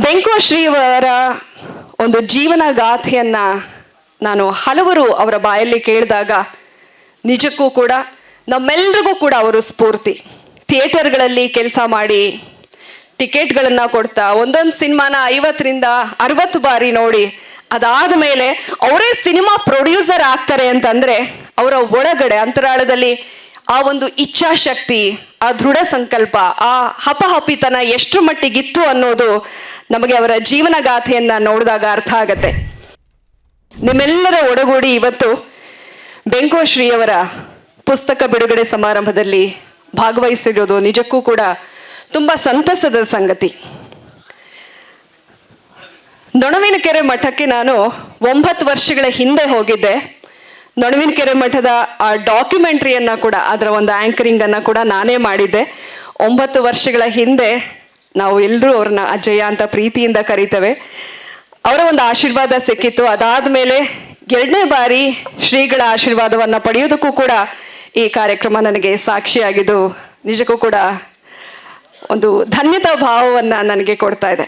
ಬೆಂಕುಶ್ರೀಯವರ ಒಂದು ಜೀವನ ಗಾಥೆಯನ್ನ ನಾನು ಹಲವರು ಅವರ ಬಾಯಲ್ಲಿ ಕೇಳಿದಾಗ ನಿಜಕ್ಕೂ ಕೂಡ ನಮ್ಮೆಲ್ರಿಗೂ ಕೂಡ ಅವರು ಸ್ಫೂರ್ತಿ. ಥಿಯೇಟರ್ಗಳಲ್ಲಿ ಕೆಲಸ ಮಾಡಿ ಟಿಕೆಟ್ಗಳನ್ನು ಕೊಡ್ತಾ ಒಂದೊಂದು ಸಿನಿಮಾನ 50ರಿಂದ 60 ಬಾರಿ ನೋಡಿ ಅದಾದ ಮೇಲೆ ಅವರೇ ಸಿನಿಮಾ ಪ್ರೊಡ್ಯೂಸರ್ ಆಗ್ತಾರೆ ಅಂತಂದ್ರೆ ಅವರ ಒಳಗಡೆ ಅಂತರಾಳದಲ್ಲಿ ಆ ಒಂದು ಇಚ್ಛಾಶಕ್ತಿ, ಆ ದೃಢ ಸಂಕಲ್ಪ, ಆ ಹಪಹಪಿತನ ಎಷ್ಟು ಮಟ್ಟಿಗಿತ್ತು ಅನ್ನೋದು ನಮಗೆ ಅವರ ಜೀವನ ಗಾಥೆಯನ್ನ ನೋಡಿದಾಗ ಅರ್ಥ ಆಗತ್ತೆ. ನಿಮ್ಮೆಲ್ಲರ ಒಡಗೂಡಿ ಇವತ್ತು ಬೆಂಕುಶ್ರೀಯವರ ಪುಸ್ತಕ ಬಿಡುಗಡೆ ಸಮಾರಂಭದಲ್ಲಿ ಭಾಗವಹಿಸಿರೋದು ನಿಜಕ್ಕೂ ಕೂಡ ತುಂಬ ಸಂತಸದ ಸಂಗತಿ. ನೊಣವಿನಕೆರೆ ಮಠಕ್ಕೆ ನಾನು 9 ವರ್ಷಗಳ ಹಿಂದೆ ಹೋಗಿದ್ದೆ. ನೊಣವಿನಕೆರೆ ಮಠದ ಆ ಡಾಕ್ಯುಮೆಂಟ್ರಿಯನ್ನು ಕೂಡ, ಅದರ ಒಂದು ಆ್ಯಂಕರಿಂಗ್ ಅನ್ನು ಕೂಡ ನಾನೇ ಮಾಡಿದ್ದೆ. 9 ವರ್ಷಗಳ ಹಿಂದೆ ನಾವು ಎಲ್ಲರೂ ಅವ್ರನ್ನ ಅಜ್ಜಯ್ಯ ಅಂತ ಪ್ರೀತಿಯಿಂದ ಕರೀತೇವೆ. ಅವರ ಒಂದು ಆಶೀರ್ವಾದ ಸಿಕ್ಕಿತ್ತು. ಅದಾದ ಮೇಲೆ 2ನೇ ಬಾರಿ ಶ್ರೀಗಳ ಆಶೀರ್ವಾದವನ್ನು ಪಡೆಯೋದಕ್ಕೂ ಕೂಡ ಈ ಕಾರ್ಯಕ್ರಮ ನನಗೆ ಸಾಕ್ಷಿಯಾಗಿದ್ದು ನಿಜಕ್ಕೂ ಕೂಡ ಒಂದು ಧನ್ಯತಾ ಭಾವವನ್ನು ನನಗೆ ಕೊಡ್ತಾ ಇದೆ.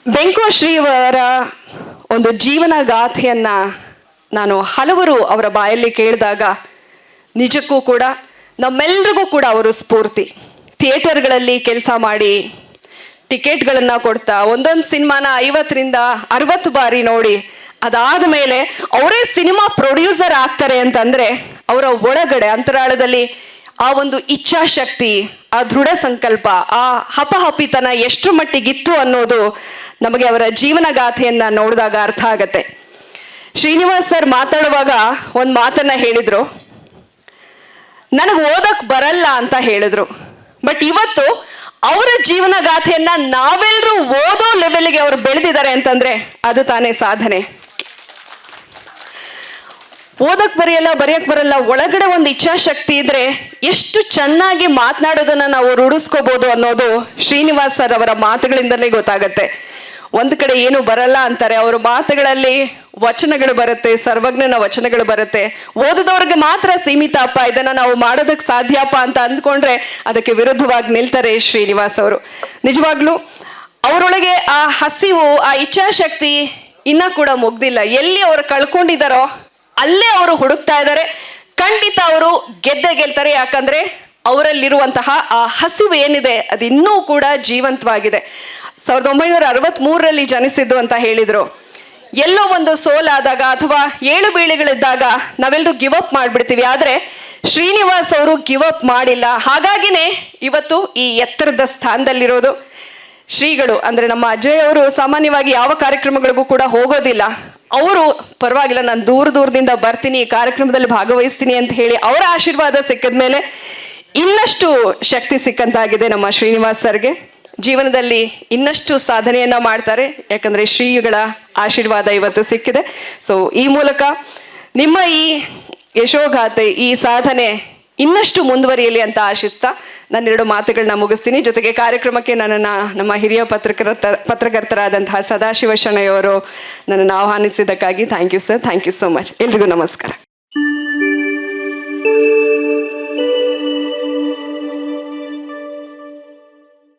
ಬೆಂಕುಶ್ರೀಯವರ ಒಂದು ಜೀವನ ಗಾಥೆಯನ್ನ ನಾನು ಹಲವರು ಅವರ ಬಾಯಲ್ಲಿ ಕೇಳಿದಾಗ ನಿಜಕ್ಕೂ ಕೂಡ ನಮ್ಮೆಲ್ರಿಗೂ ಕೂಡ ಅವರು ಸ್ಫೂರ್ತಿ. ಥಿಯೇಟರ್ಗಳಲ್ಲಿ ಕೆಲಸ ಮಾಡಿ ಟಿಕೆಟ್ಗಳನ್ನು ಕೊಡ್ತಾ ಒಂದೊಂದು ಸಿನಿಮಾನ 50ರಿಂದ 60 ಬಾರಿ ನೋಡಿ ಅದಾದ ಮೇಲೆ ಅವರೇ ಸಿನಿಮಾ ಪ್ರೊಡ್ಯೂಸರ್ ಆಗ್ತಾರೆ ಅಂತಂದ್ರೆ ಅವರ ಒಳಗಡೆ ಅಂತರಾಳದಲ್ಲಿ ಆ ಒಂದು ಇಚ್ಛಾಶಕ್ತಿ, ಆ ದೃಢ ಸಂಕಲ್ಪ, ಆ ಹಪಹಪಿತನ ಎಷ್ಟು ಮಟ್ಟಿಗಿತ್ತು ಅನ್ನೋದು ನಮಗೆ ಅವರ ಜೀವನ ಗಾಥೆಯನ್ನ ನೋಡಿದಾಗ ಅರ್ಥ ಆಗತ್ತೆ. ಶ್ರೀನಿವಾಸ್ ಸರ್ ಮಾತಾಡುವಾಗ ಒಂದು ಮಾತನ್ನ ಹೇಳಿದ್ರು, ನನಗೆ ಓದಕ್ ಬರಲ್ಲ ಅಂತ ಹೇಳಿದ್ರು. ಬಟ್ ಇವತ್ತು ಅವರ ಜೀವನ ಗಾಥೆಯನ್ನ ನಾವೆಲ್ಲರೂ ಓದೋ ಲೆವೆಲ್ಗೆ ಅವರು ಬೆಳೆದಿದ್ದಾರೆ ಅಂತಂದ್ರೆ ಅದು ತಾನೇ ಸಾಧನೆ. ಓದಕ್ ಬರೆಯಕ್ ಬರಲ್ಲ, ಒಳಗಡೆ ಒಂದು ಇಚ್ಛಾಶಕ್ತಿ ಇದ್ರೆ ಎಷ್ಟು ಚೆನ್ನಾಗಿ ಮಾತನಾಡೋದನ್ನ ನಾವು ರೂಢಿಸ್ಕೋಬಹುದು ಅನ್ನೋದು ಶ್ರೀನಿವಾಸ್ ಸರ್ ಅವರ ಮಾತುಗಳಿಂದಲೇ ಗೊತ್ತಾಗತ್ತೆ. ಒಂದು ಕಡೆ ಏನು ಬರಲ್ಲ ಅಂತಾರೆ, ಅವ್ರ ಮಾತುಗಳಲ್ಲಿ ವಚನಗಳು ಬರುತ್ತೆ, ಸರ್ವಜ್ಞನ ವಚನಗಳು ಬರುತ್ತೆ. ಓದಿದವ್ರಿಗೆ ಮಾತ್ರ ಸೀಮಿತ ಅಪ್ಪ, ಇದನ್ನ ನಾವು ಮಾಡೋದಕ್ಕೆ ಸಾಧ್ಯಪ್ಪ ಅಂತ ಅಂದ್ಕೊಂಡ್ರೆ ಅದಕ್ಕೆ ವಿರುದ್ಧವಾಗಿ ನಿಲ್ತಾರೆ ಶ್ರೀನಿವಾಸ್ ಅವರು. ನಿಜವಾಗ್ಲೂ ಅವರೊಳಗೆ ಆ ಹಸಿವು, ಆ ಇಚ್ಛಾಶಕ್ತಿ ಇನ್ನ ಕೂಡ ಮುಗ್ದಿಲ್ಲ. ಎಲ್ಲಿ ಅವರು ಕಳ್ಕೊಂಡಿದ್ದಾರೋ ಅಲ್ಲೇ ಅವರು ಹುಡುಕ್ತಾ ಇದ್ದಾರೆ. ಖಂಡಿತ ಅವರು ಗೆಲ್ತಾರೆ. ಯಾಕಂದ್ರೆ ಅವರಲ್ಲಿರುವಂತಹ ಆ ಹಸಿವು ಏನಿದೆ ಅದು ಇನ್ನೂ ಕೂಡ ಜೀವಂತವಾಗಿದೆ. 1963ರಲ್ಲಿ ಜನಿಸಿದ್ದು ಅಂತ ಹೇಳಿದ್ರು. ಎಲ್ಲೋ ಒಂದು ಸೋಲಾದಾಗ ಅಥವಾ ಏಳು ಬೀಳುಗಳಿದ್ದಾಗ ನಾವೆಲ್ಲರೂ ಗಿವ್ ಅಪ್ ಮಾಡಿಬಿಡ್ತೀವಿ. ಆದರೆ ಶ್ರೀನಿವಾಸ್ ಅವರು ಗಿವ್ ಅಪ್ ಮಾಡಿಲ್ಲ. ಹಾಗಾಗಿನೇ ಇವತ್ತು ಈ ಎತ್ತರದ ಸ್ಥಾನದಲ್ಲಿರೋದು. ಶ್ರೀಗಳು ಅಂದರೆ ನಮ್ಮ ಅಜಯ್ ಅವರು ಸಾಮಾನ್ಯವಾಗಿ ಯಾವ ಕಾರ್ಯಕ್ರಮಗಳಿಗೂ ಕೂಡ ಹೋಗೋದಿಲ್ಲ. ಅವರು ಪರವಾಗಿಲ್ಲ, ನಾನು ದೂರದಿಂದ ಬರ್ತೀನಿ, ಈ ಕಾರ್ಯಕ್ರಮದಲ್ಲಿ ಭಾಗವಹಿಸ್ತೀನಿ ಅಂತ ಹೇಳಿ ಅವರ ಆಶೀರ್ವಾದ ಸಿಕ್ಕಿದ ಮೇಲೆ ಇನ್ನಷ್ಟು ಶಕ್ತಿ ಸಿಕ್ಕಂತಾಗಿದೆ ನಮ್ಮ ಶ್ರೀನಿವಾಸ್ ಸರ್ಗೆ. ಜೀವನದಲ್ಲಿ ಇನ್ನಷ್ಟು ಸಾಧನೆಯನ್ನ ಮಾಡ್ತಾರೆ, ಯಾಕಂದ್ರೆ ಶ್ರೀಗಳ ಆಶೀರ್ವಾದ ಇವತ್ತು ಸಿಕ್ಕಿದೆ. ಸೊ ಈ ಮೂಲಕ ನಿಮ್ಮ ಈ ಯಶೋಗಾಥೆ, ಈ ಸಾಧನೆ ಇನ್ನಷ್ಟು ಮುಂದುವರಿಯಲಿ ಅಂತ ಆಶಿಸ್ತಾ ನನ್ನೆರಡು ಮಾತುಗಳನ್ನ ಮುಗಿಸ್ತೀನಿ. ಜೊತೆಗೆ ಕಾರ್ಯಕ್ರಮಕ್ಕೆ ನನ್ನನ್ನು ನಮ್ಮ ಹಿರಿಯ ಪತ್ರಕರ್ತರಾದಂತಹ ಸದಾಶಿವ ಶೆಣೈ ಅವರು ನನ್ನನ್ನು ಆಹ್ವಾನಿಸಿದ್ದಕ್ಕಾಗಿ thank you sir, thank you so much. ಎಲ್ರಿಗೂ ನಮಸ್ಕಾರ.